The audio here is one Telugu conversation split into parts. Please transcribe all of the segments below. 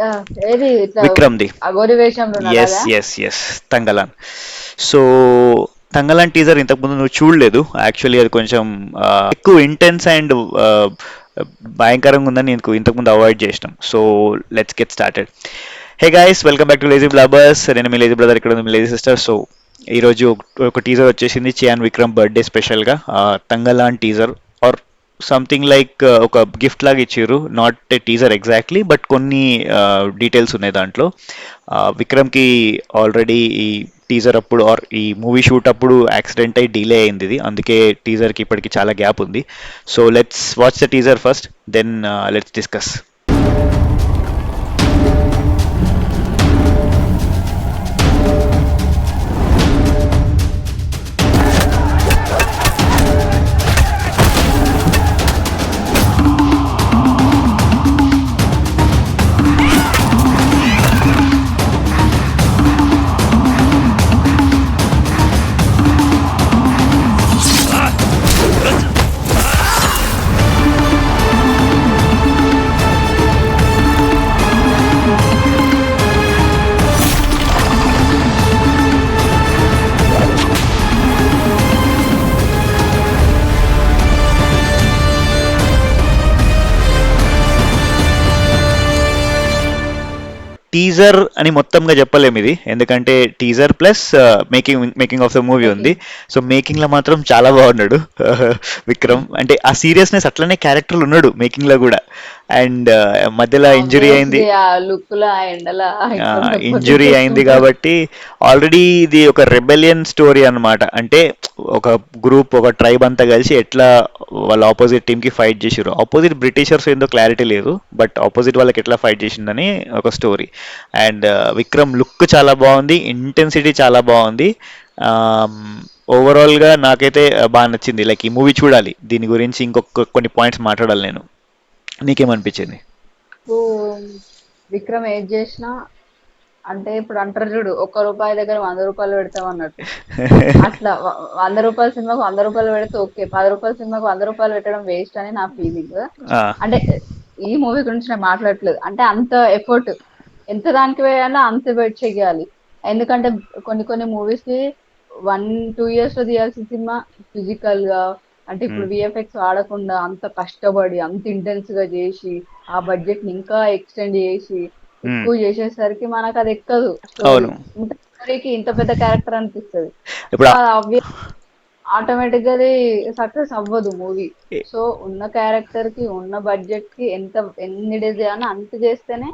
ఆ, ఏది ఇట్లా విక్రమ్ది. అఘోరి వేషంలో ఉన్నాడు ఎస్ అదా? Yes yes Thangalaan. So Thangalaan teaser ఇంతకుముందు నువ్వు చూడలేదు యాక్చువల్లీ. అది కొంచెం ఎక్కువ ఇంటెన్స్ అండ్ భయంకరంగా ఉందని నేను ఇంతకుముందు అవాయిడ్ చేసినాం. So let's get started. Hey guys, welcome back to Lazy Blabbers. నేను మీ లేజీ బ్రదర్, ఇక్కడ ఉంది మీ లేజీ సిస్టర్. సో ఈరోజు ఒక టీజర్ వచ్చేసింది చియాన్ విక్రమ్ బర్త్డే స్పెషల్గా. Thangalaan teaser or something like ఒక గిఫ్ట్ లాగా ఇచ్చారు. Not a teaser exactly, but కొన్ని డీటెయిల్స్ ఉన్నాయి దాంట్లో. విక్రమ్కి ఆల్రెడీ ఈ టీజర్ అప్పుడు ఆర్ ఈ మూవీ షూట్ అప్పుడు యాక్సిడెంట్ అయి డిలే అయింది ఇది, అందుకే టీజర్కి ఇప్పటికి చాలా గ్యాప్ ఉంది. So let's watch the teaser first, then let's discuss. Teaser అని మొత్తంగా చెప్పలేము ఇది, ఎందుకంటే teaser plus making of the movie ఉంది. మేకింగ్. సో మేకింగ్ లో మాత్రం చాలా బాగున్నాడు విక్రమ్. అంటే ఆ సీరియస్నెస్ అట్లనే క్యారెక్టర్ ఉన్నాడు మేకింగ్ లో కూడా. అండ్ మధ్యలో ఇంజురీ అయింది. ఆబ్వియస్లీ ఆ లుక్ లో ఆ ఎండల ఎక్కడ లేకపోతే ఇంజురీ అయింది చేసుకుంటాడు. కాబట్టి ఆల్రెడీ ఇది ఒక రెబెలియన్ స్టోరీ అన్నమాట. అంటే ఒక గ్రూప్, ఒక ట్రైబ్ అంతా కలిసి ఎట్లా వాళ్ళ ఆపోజిట్ టీమ్ కి ఫైట్ చేసారు. ఆపోజిట్ బ్రిటిషర్స్ ఏందో క్లారిటీ లేదు, బట్ ఆపోజిట్ వాళ్ళకి ఎట్లా ఫైట్ చేసిందని ఒక స్టోరీ. అండ్ విక్రమ్ లుక్ చాలా బాగుంది, ఇంటెన్సిటీ చాలా బాగుంది. ఓవరాల్ గా నాకైతే బాగా నచ్చింది. లైక్ ఈ మూవీ చూడాలి, దీని గురించి ఇంకొక కొన్ని పాయింట్స్ మాట్లాడాలి నేను. నీకేమనిపించింది? ఇప్పుడు విక్రమ్ ఏది చేసినా అంటే ఇప్పుడు అంటారు చూడు, ఒక్క రూపాయి దగ్గర 100 రూపాయలు పెడతాం అన్నట్టు. అట్లా 100 రూపాయల సినిమాకు 100 రూపాయలు పెడితే ఓకే, 10 రూపాయల సినిమాకు 100 రూపాయలు పెట్టడం వేస్ట్ అని నా ఫీలింగ్. ఆ, అంటే ఈ మూవీ గురించి నేను మాట్లాడట్లేదు, అంటే అంత ఎఫర్ట్ ఎంత దానికి వేయాలో అంత పెట్టి చెయ్యాలి. ఎందుకంటే కొన్ని కొన్ని మూవీస్ కి 1-2 ఇయర్స్ లో తీయాల్సిన సినిమా ఫిజికల్ గా, అంటే ఇప్పుడు ఉమ్, విఎఫ్ఎక్స్ వాడకుండా అంత కష్టపడి అంత ఇంటెన్స్ గా చేసి ఆ బడ్జెట్ ని ఇంకా ఎక్స్టెండ్ చేసి ఉమ్, ఎక్కువ చేసేసరికి మనకు అది ఎక్కదు స్టోరీ. అవును. ఇంత స్టోరీకి ఇంత పెద్ద క్యారెక్టర్ అనిపిస్తుంది. సో ఇప్పుడు అది ఆటోమేటిక్ గా అది సక్సెస్ అవ్వదు మూవీ. ఏ- సో ఉన్న క్యారెక్టర్ కి ఉన్న బడ్జెట్ కి ఎంత ఎన్ని డేస్ చేయాలో అంత చేస్తేనే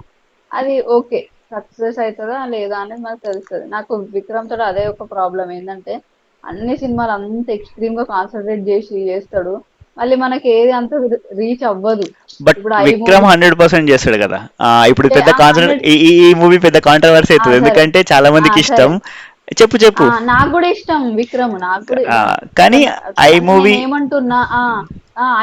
అది ఓకే, సక్సెస్ అవుతుందా లేదా అనేది మనకు తెలుస్తుంది. నాకు విక్రమ్ తోటి అదే ఒక ప్రాబ్లం ఏంటంటే అన్ని సినిమాలు అంత ఎక్స్ట్రీమ్ గా కాన్సన్ట్రేట్ చేసి చేస్తాడు, మళ్ళీ మనకి ఏది అంత రీచ్ అవ్వదు. బట్ ఇప్పుడు ఐ విక్రమ్ మూవీ 100% చేస్తాడు కదా. ఇప్పుడు అంటే పెద్ద ఆ కాన్సర్ 100. ఈ ఈ ఈ మూవీ పెద్ద కాంట్రవర్సీ అవుతుంది, సరే. ఎందుకంటే చాలా మందికి సరే. ఇష్టం. చెప్పు చెప్పు. నాకు కూడా ఇష్టం విక్రమ్, నాకు కూడా ఆ, కానీ ఐ అంటే నేను మూవీ ఏమంటున్నా,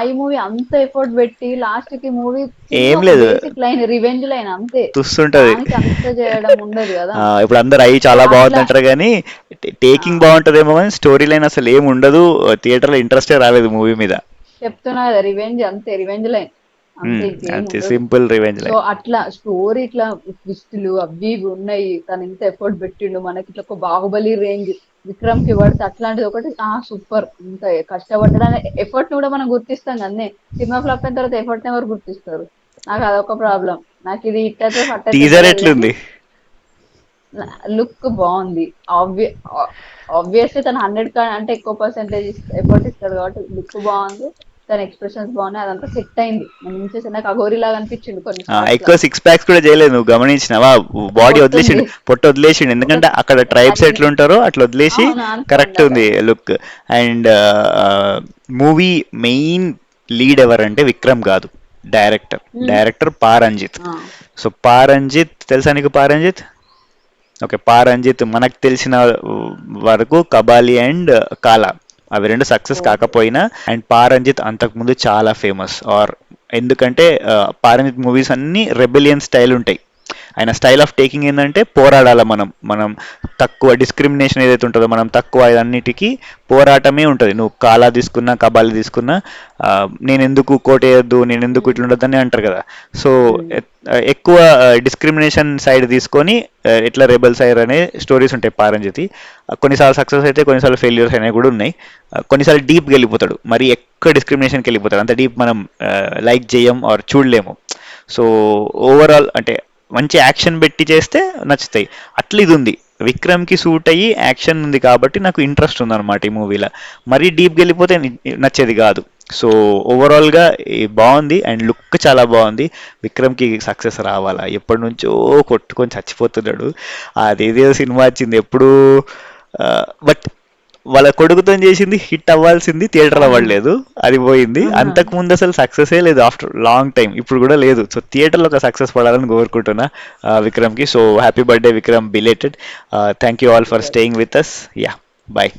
ఐ మూవీ అంత ఎఫర్ట్ పెట్టి లాస్ట్ కి మూవీ సింపుల్ ఏం ఒక లేదు, బేసిక్ లైన్, రివెంజ్ లైన్ అంతే. తుస్తుంటది. దానికి అంత చేయడం ఉండదు కదా. ఇప్పుడు అందరు అయ్యి సో చాలా అట్లా. బాగుందంటారు కానీ ఆ, టేకింగ్ బాగుంటదేమో, కానీ స్టోరీ లైన్ అసలు ఏం ఉండదు. థియేటర్లో ఇంట్రెస్టే రాలేదు మూవీ మీద. చెప్తున్నా కదా, రివెంజ్ అంతే, రివెంజ్ లైన్ అంతే, ఇంకేం అంతే, ఉండదు. Simple revenge so line. అట్లా స్టోరీ ఇట్లా ట్విస్టులు అవి ఇవి ఉన్నాయి, తను ఇంత ఎఫర్ట్ పెట్టిండు మనకి ఇట్లా ఒక బాహుబలి రేంజ్ విక్రమ్ కి పడితే అట్లాంటిది ఒకటి సూపర్. ఇంత కష్టపడ్డాన్ని ఎఫర్ట్ ని కూడా మనం గుర్తిస్తాం కానీ సినిమా ఫ్లాప్ అయిన తర్వాత ఎఫర్ట్ ని ఎవరు గుర్తిస్తారు? నాకు అదొక ప్రాబ్లం. నాకు ఇది ఇట్టయితే పట్టయితే టీజర్ తెలియదు కానీ ఎట్లుంది? లుక్ బాగుంది. ఆబ్వియ ఆబ్వియస్లీ తను 100 అంటే ఎక్కువ పర్సెంటేజ్ ఎఫర్ట్ ఇస్తాడు కాబట్టి లుక్ బాగుంది. తన ఎక్స్ప్రెషన్స్ బాగున్నాయి, అదంతా సెట్ అయింది. నేను నుంచి నాకు అఘోరి లాగా అనిపించిండు కొన్ని షార్ట్స్ లా. ఎక్కువ సిక్స్ ప్యాక్స్ కూడా చేయలేదు, నువ్వు గమనించినావా? బాడీ పొట్టుంది వదిలేసిండు, పొట్ట వదిలేసిండు, ఒక ఎందుకంటే అక్కడ ట్రైబ్స్ లైన్. ఎట్లుంటారో అట్లా వదిలేసి అవును, అంతే కరెక్ట్ ఉండాలి. ఉంది look. And movie main lead ఎవరంటే విక్రమ్ కాదు, డైరెక్టర్. ఉమ్. డైరెక్టర్ పా రంజిత్. ఆ, సో పా రంజిత్ తెలుసా నీకు? పా రంజిత్, ఓకే. పా రంజిత్ మనకు తెలిసిన వరకు కబాలి అండ్ కాలా, అవి రెండు సక్సెస్ ఓకే. కాకపోయినా, అండ్ పా రంజిత్ అంతకుముందు చాలా ఫేమస్. ఆర్ ఎందుకంటే పా రంజిత్ మూవీస్ అన్ని రెబెలియన్ స్టైల్ ఉంటాయి. ఆయన స్టైల్ ఆఫ్ టేకింగ్ ఏంటంటే పోరాడాల మనం తక్కువ డిస్క్రిమినేషన్ ఏదైతే ఉంటుందో మనం తక్కువ అన్నిటికీ పోరాటమే ఉంటుంది. నువ్వు కాలా తీసుకున్నా కబాలి తీసుకున్నా నేను ఎందుకు కోటేయద్దు నేను ఎందుకు ఇట్లా ఉండొద్దని అంటారు కదా. సో ఉమ్, ఎక్కువ డిస్క్రిమినేషన్ సైడ్ తీసుకొని ఎట్లా రెబల్స్ అయ్యారు అనే స్టోరీస్ ఉంటాయి పారంజితి. కొన్నిసార్లు సక్సెస్ అయితే కొన్నిసార్లు ఫెయిల్యూర్స్ అనేవి కూడా ఉన్నాయి. కొన్నిసార్లు డీప్కి వెళ్ళిపోతాడు, మరి ఎక్కువ డిస్క్రిమినేషన్కి వెళ్ళిపోతాడు, అంత డీప్ మనం లైక్ చేయం ఆర్ చూడలేము. సో ఓవరాల్ అంటే మంచి యాక్షన్ పెట్టి చేస్తే నచ్చుతాయి. అట్లా ఇది ఉంది, విక్రమ్కి సూట్ అయ్యి యాక్షన్ ఉంది కాబట్టి నాకు ఇంట్రెస్ట్ ఉందన్నమాట ఈ మూవీలో. మరీ డీప్కి వెళ్ళిపోతే నచ్చేది కాదు. సో ఓవరాల్గా బాగుంది అండ్ లుక్ చాలా బాగుంది. విక్రమ్కి సక్సెస్ రావాలా, ఎప్పటి నుంచో కొట్టుకొని చచ్చిపోతున్నాడు. అదేదో సినిమా వచ్చింది ఎప్పుడు, బట్ వాళ్ళ కొడుకుతో చేసింది హిట్ అవ్వాల్సింది థియేటర్ అవును. అవ్వట్లేదు, అది పోయింది. ఆహా. అంతకు ముందు అసలు సక్సెసే లేదు ఆఫ్టర్ లాంగ్ టైం, ఇప్పుడు కూడా లేదు. సో థియేటర్లో ఒక సక్సెస్ పడాలని కోరుకుంటున్నా విక్రమ్కి. So happy birthday Vikram belated. Thank you all for staying with us. Yeah, bye.